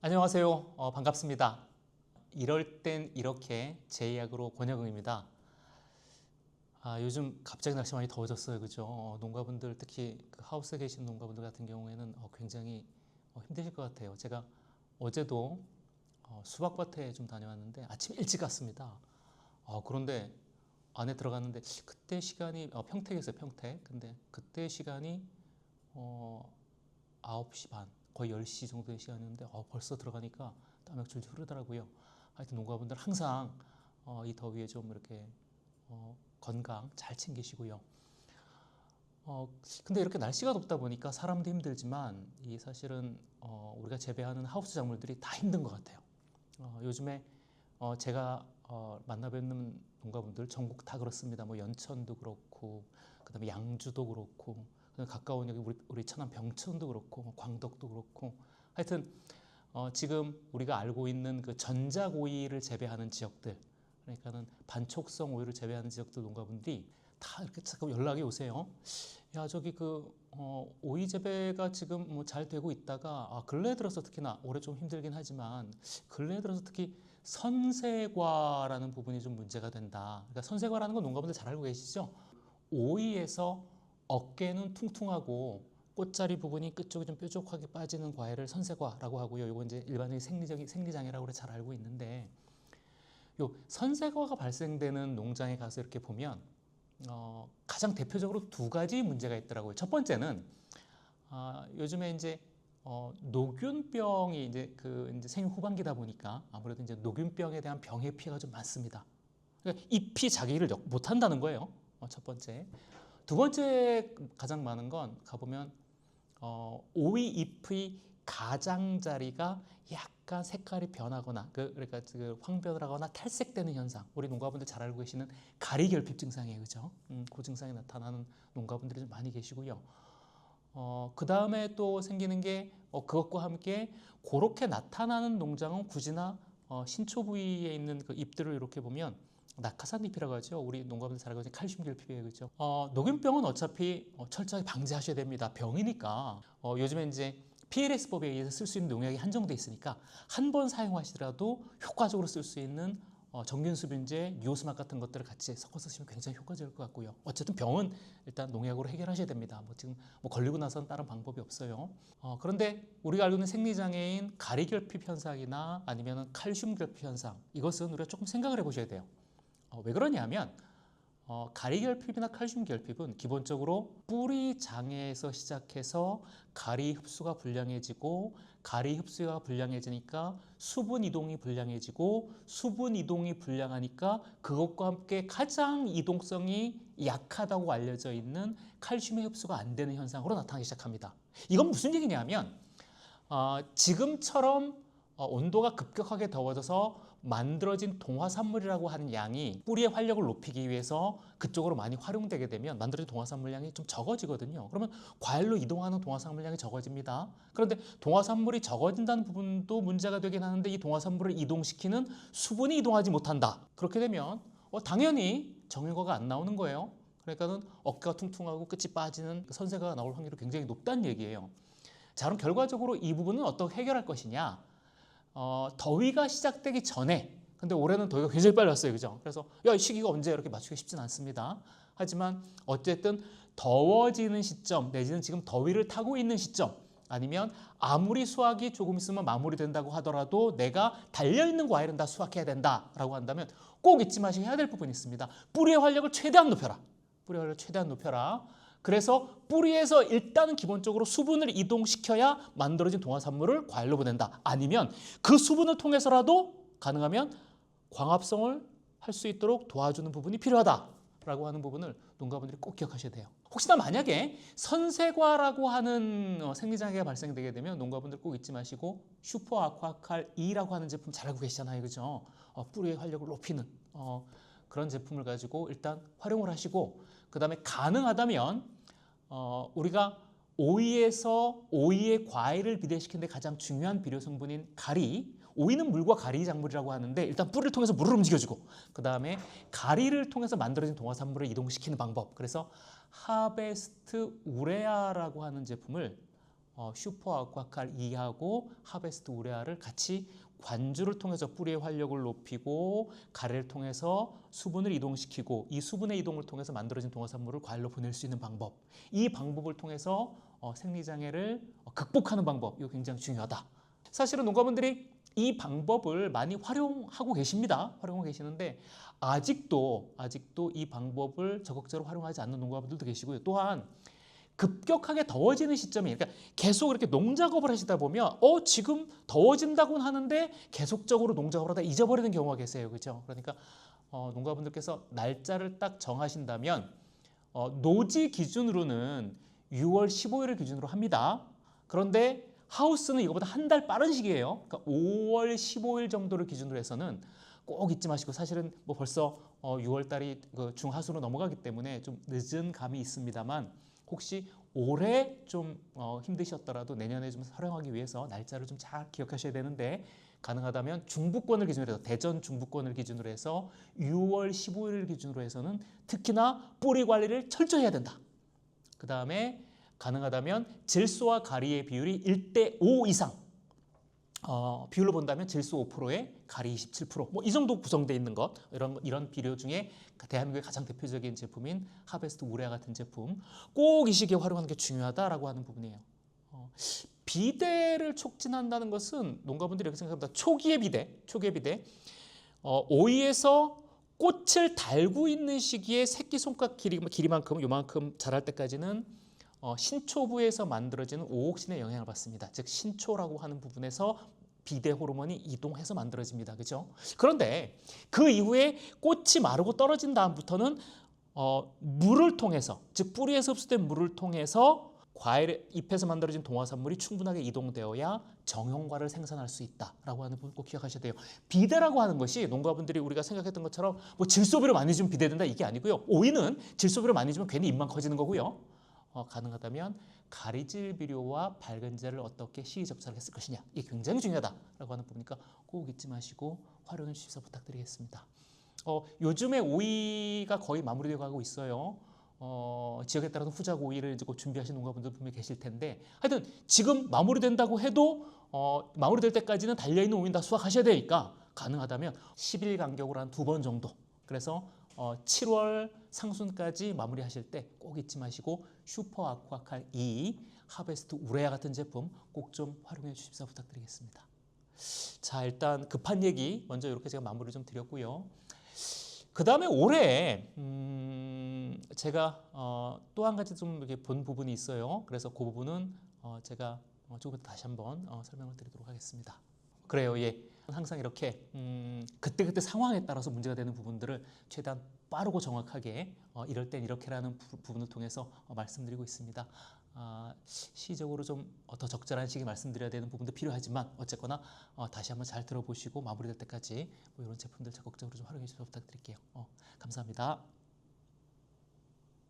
안녕하세요. 반갑습니다. 이럴 땐 이렇게 제 이야기로 권혁웅입니다. 요즘 갑자기 날씨 많이 더워졌어요. 그죠? 농가분들 특히 그 하우스에 계신 농가분들 같은 경우에는 굉장히 힘드실 것 같아요. 제가 어제도 수박밭에 좀 다녀왔는데 아침 일찍 갔습니다. 그런데 안에 들어갔는데 그때 시간이 평택이었어요. 평택. 근데 그때 시간이 9시 반, 거의 10시 정도의 시간이었는데 벌써 들어가니까 땀이 줄줄 흐르더라고요. 하여튼 농가분들 항상 이 더위에 좀 이렇게 건강 잘 챙기시고요. 근데 이렇게 날씨가 덥다 보니까 사람도 힘들지만 이 사실은 우리가 재배하는 하우스 작물들이 다 힘든 것 같아요. 요즘에 제가 만나 뵙는 농가분들 전국 다 그렇습니다. 뭐 연천도 그렇고 그다음에 양주도 그렇고 가까운 여기 우리 천안 병천도 그렇고 뭐 광덕도 그렇고 하여튼 지금 우리가 알고 있는 그 전작오이를 재배하는 지역들, 그러니까는 반촉성 오이를 재배하는 지역들 농가분들이 다 이렇게 자꾸 연락이 오세요. 야, 저기 오이 재배가 지금 뭐 잘 되고 있다가 근래 들어서 특히나 올해 좀 힘들긴 하지만 근래 들어서 특히 선세과라는 부분이 좀 문제가 된다. 그러니까 선세과라는 건 농가분들 잘 알고 계시죠? 오이에서 어깨는 퉁퉁하고 꽃자리 부분이 끝쪽이 좀 뾰족하게 빠지는 과일을 선세과라고 하고요. 이건 이제 일반적인 생리장애라고 잘 알고 있는데, 요 선세과가 발생되는 농장에 가서 이렇게 보면 가장 대표적으로 두 가지 문제가 있더라고요. 첫 번째는 요즘에 이제 노균병이 이제 생육 후반기다 보니까 아무래도 이제 노균병에 대한 병의 피해가 좀 많습니다. 그러니까 잎이 자기를 못 한다는 거예요. 첫 번째. 두 번째 가장 많은 건 가보면 오이 잎의 가장자리가 약간 색깔이 변하거나 그러니까 그 황변을 하거나 탈색되는 현상, 우리 농가분들 잘 알고 계시는 가리결핍 증상이에요. 그죠? 그 증상이 나타나는 농가분들이 좀 많이 계시고요. 그 다음에 또 생기는 게 그것과 함께 그렇게 나타나는 농장은 굳이나 신초 부위에 있는 그 잎들을 이렇게 보면 낙하산 잎이라고 하죠. 우리 농가분들 잘 알고 있는 칼슘 결핍이에요. 그죠? 녹균병은 어차피 철저하게 방지하셔야 됩니다. 병이니까. 요즘에 이제 PLS법에 의해서 쓸 수 있는 농약이 한정돼 있으니까 한 번 사용하시더라도 효과적으로 쓸 수 있는 정균수분제, 유호스막 같은 것들을 같이 섞어서 쓰시면 굉장히 효과적일 것 같고요. 어쨌든 병은 일단 농약으로 해결하셔야 됩니다. 지금 걸리고 나서는 다른 방법이 없어요. 그런데 우리가 알고 있는 생리장애인 가리결핍 현상이나 아니면 칼슘 결핍 현상, 이것은 우리가 조금 생각을 해보셔야 돼요. 왜 그러냐면 가리결핍이나 칼슘 결핍은 기본적으로 뿌리 장애에서 시작해서 가리 흡수가 불량해지고, 가리 흡수가 불량해지니까 수분 이동이 불량해지고, 수분 이동이 불량하니까 그것과 함께 가장 이동성이 약하다고 알려져 있는 칼슘의 흡수가 안 되는 현상으로 나타나기 시작합니다. 이건 무슨 얘기냐면 지금처럼 온도가 급격하게 더워져서 만들어진 동화산물이라고 하는 양이 뿌리의 활력을 높이기 위해서 그쪽으로 많이 활용되게 되면 만들어진 동화산물량이 좀 적어지거든요. 그러면 과일로 이동하는 동화산물량이 적어집니다. 그런데 동화산물이 적어진다는 부분도 문제가 되긴 하는데, 이 동화산물을 이동시키는 수분이 이동하지 못한다. 그렇게 되면 당연히 정유과가 안 나오는 거예요. 그러니까는 어깨가 퉁퉁하고 끝이 빠지는 선세가 나올 확률이 굉장히 높다는 얘기예요. 자, 그럼 결과적으로 이 부분은 어떻게 해결할 것이냐? 더위가 시작되기 전에, 근데 올해는 더위가 굉장히 빨리 왔어요. 그죠? 그래서 이 시기가 언제 이렇게 맞추기 쉽진 않습니다. 하지만 어쨌든 더워지는 시점, 내지는 지금 더위를 타고 있는 시점, 아니면 아무리 수확이 조금 있으면 마무리된다고 하더라도 내가 달려있는 과일은 다 수확해야 된다라고 한다면 꼭 잊지 마시고 해야 될 부분이 있습니다. 뿌리의 활력을 최대한 높여라. 뿌리의 활력을 최대한 높여라. 그래서 뿌리에서 일단은 기본적으로 수분을 이동시켜야 만들어진 동화산물을 과일로 보낸다. 아니면 그 수분을 통해서라도 가능하면 광합성을 할 수 있도록 도와주는 부분이 필요하다라고 하는 부분을 농가분들이 꼭 기억하셔야 돼요. 혹시나 만약에 선세과라고 하는 생리장애가 발생되게 되면 농가분들 꼭 잊지 마시고 슈퍼 아쿠아칼 E라고 하는 제품 잘 알고 계시잖아요. 그죠? 뿌리의 활력을 높이는 그런 제품을 가지고 일단 활용을 하시고, 그 다음에 가능하다면 우리가 오이에서 오이의 과일을 비대시키는 데 가장 중요한 비료 성분인 가리, 오이는 물과 가리 작물이라고 하는데 일단 뿌리를 통해서 물을 움직여주고, 그 다음에 가리를 통해서 만들어진 동화산물을 이동시키는 방법, 그래서 하베스트 우레아라고 하는 제품을 슈퍼 아쿠아칼 2하고 하베스트 우레아를 같이 관주를 통해서 뿌리의 활력을 높이고 가래를 통해서 수분을 이동시키고 이 수분의 이동을 통해서 만들어진 동화산물을 과일로 보낼 수 있는 방법, 이 방법을 통해서 생리장애를 극복하는 방법, 이거 굉장히 중요하다. 사실은 농가분들이 이 방법을 많이 활용하고 계십니다. 활용하고 계시는데 아직도 이 방법을 적극적으로 활용하지 않는 농가분들도 계시고요. 또한 급격하게 더워지는 시점이, 그러니까 계속 이렇게 농작업을 하시다 보면 지금 더워진다고는 하는데 계속적으로 농작업을 하다 잊어버리는 경우가 계세요. 그렇죠? 그러니까 농가분들께서 날짜를 딱 정하신다면 노지 기준으로는 6월 15일을 기준으로 합니다. 그런데 하우스는 이거보다 한 달 빠른 시기예요. 그러니까 5월 15일 정도를 기준으로 해서는 꼭 잊지 마시고, 사실은 뭐 벌써 6월 달이 중하순으로 넘어가기 때문에 좀 늦은 감이 있습니다만 혹시 올해 좀 힘드셨더라도 내년에 좀 활용하기 위해서 날짜를 좀 잘 기억하셔야 되는데, 가능하다면 중부권을 기준으로 해서 대전 중부권을 기준으로 해서 6월 15일을 기준으로 해서는 특히나 뿌리 관리를 철저히 해야 된다. 그 다음에 가능하다면 질소와 가리의 비율이 1대5 이상, 비율로 본다면 질소 5%에 가리 27%, 뭐 이 정도 구성되어 있는 것, 이런 비료 중에 대한민국의 가장 대표적인 제품인 하베스트 우레아 같은 제품 꼭 이 시기에 활용하는 게 중요하다라고 하는 부분이에요. 비대를 촉진한다는 것은 농가분들이 이렇게 생각합니다. 초기의 비대. 오이에서 꽃을 달고 있는 시기에 새끼 손가락 길이만큼 요만큼 자랄 때까지는 신초부에서 만들어지는 오옥신의 영향을 받습니다. 즉 신초라고 하는 부분에서 비대 호르몬이 이동해서 만들어집니다. 그죠? 그런데 그 이후에 꽃이 마르고 떨어진 다음부터는 물을 통해서, 즉 뿌리에서 흡수된 물을 통해서 과일 잎에서 만들어진 동화산물이 충분하게 이동되어야 정형과를 생산할 수 있다라고 하는 부분 꼭 기억하셔야 돼요. 비대라고 하는 것이 농가분들이 우리가 생각했던 것처럼 뭐 질소비를 많이 주면 비대된다 이게 아니고요. 오이는 질소비를 많이 주면 괜히 잎만 커지는 거고요. 가능하다면 가리질 비료와 밝은제를 어떻게 시기적절하게 쓸 것이냐, 이게 굉장히 중요하다라고 하는 부분이니까 꼭 잊지 마시고 활용해 주십사 부탁드리겠습니다. 요즘에 오이가 거의 마무리되어 가고 있어요. 지역에 따라서 후작 오이를 이제 곧 준비하시는 농가분들 분명히 계실 텐데, 하여튼 지금 마무리된다고 해도 마무리될 때까지는 달려있는 오이는 다 수확하셔야 되니까 가능하다면 10일 간격으로 한 2번 정도, 그래서 7월 상순까지 마무리하실 때 꼭 잊지 마시고 슈퍼 아쿠아칼 2, 하베스트 우레아 같은 제품 꼭 좀 활용해 주십사 부탁드리겠습니다. 자, 일단 급한 얘기 먼저 이렇게 제가 마무리를 좀 드렸고요. 그 다음에 올해 제가 또 한 가지 좀 이렇게 본 부분이 있어요. 그래서 그 부분은 제가 조금 다시 한번 설명을 드리도록 하겠습니다. 그래요, 예. 항상 이렇게 그때그때 상황에 따라서 문제가 되는 부분들을 최대한 빠르고 정확하게 이럴 땐 이렇게라는 부분을 통해서 말씀드리고 있습니다. 시적으로 좀 더 적절한 시기에 말씀드려야 되는 부분도 필요하지만 어쨌거나 다시 한번 잘 들어보시고 마무리될 때까지 뭐 이런 제품들 적극적으로 좀 활용해 주셔서 부탁드릴게요. 감사합니다.